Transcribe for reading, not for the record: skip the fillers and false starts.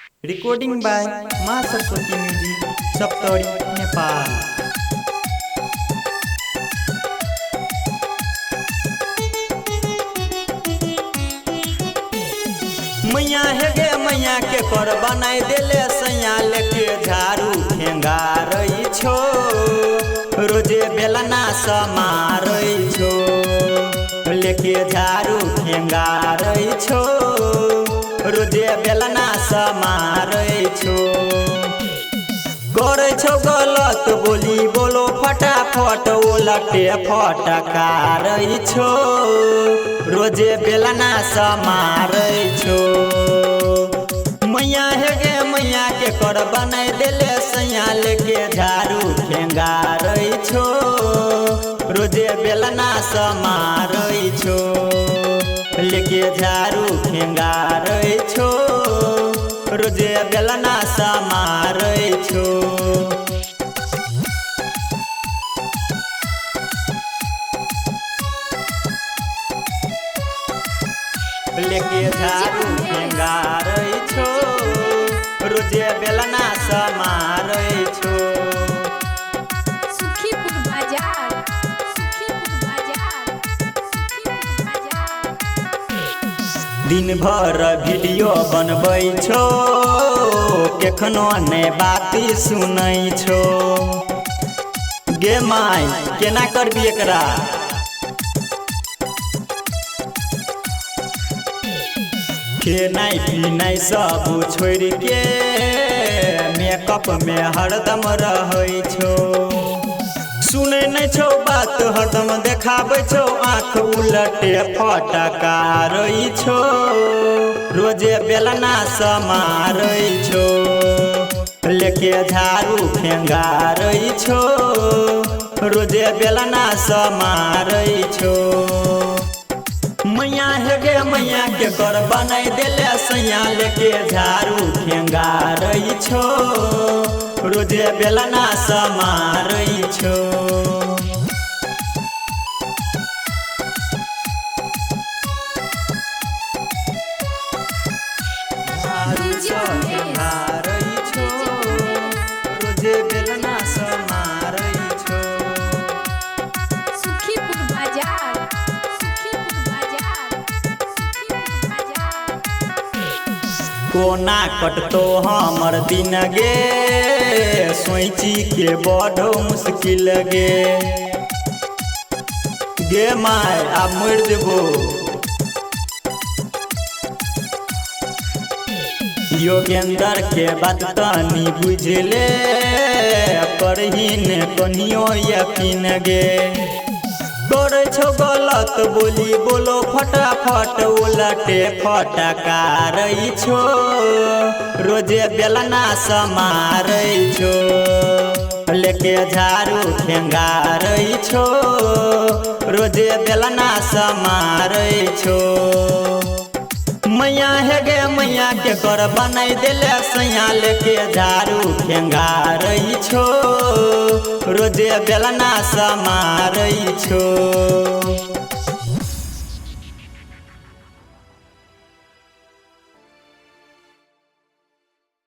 Recording by माँ Saraswati music Saptari Nepal. मैया हे गे मैया के कर बनाई देले सैया लेके झाड़ू ठेंगा रही छो रोजे बेलना समारई छो लेके झाड़ू ठेंगा रही छो रोजे बेलना समारई छो करे छो गलत बोली बोलो फटाफट उलटे फटका रही छो रोजे बेलना समारई छो। मैया हे गे मैया के कर बनाई देले सैया लेके झाड़ू ठेंगा रही छो रोजे बेलना समारई छो लेके झाड़ू ठेंगा रही छो रोजे बेलना समारई छो। लेके झाड़ू ठेंगा रही छो रोजे बेलना समारई छो। सुखीपुर बाजार दिन भर वीडियो बनबै छो केखनो ने बाती सुनै छो गे माई केना करबी एकरा खेनाई पीनाई सब छोड़ के मेकअप में हरदम रहै छो सुनै नहीं छो बात हरदम देखाबै छो आँख उलटे फटका रही छो रोजे बेलना समारई छो लेके झाड़ू ठेंगा रही छो रोजे बेलना समारई छो। मैया हे गे मैया के कर बनाई देले सैया लेके झाड़ू ठेंगा रही छो रोजे बेलना समारई छो। झाड़ू ठेंगा रही छो रोजे बेलना समारई छो। सुखीपुर बाजार कोना कटतो हमर दिन गे सोची के बड़ मुश्किल गे माय अब मर देबो योगेंद्र के बात तनी बुझले करही ने कनियो यकीन गे करे छो गलत बोली बोलो फटाफट उलटे फटका रही छो रोजे बेलना समारई छो लेके झाड़ू ठेंगा रही छो रोजे बेलना समारई छो। मैया हे गे मैया के कर बनाई देले सैया लेके झाड़ू ठेंगा रही छो रोजे बेलना समारई छो।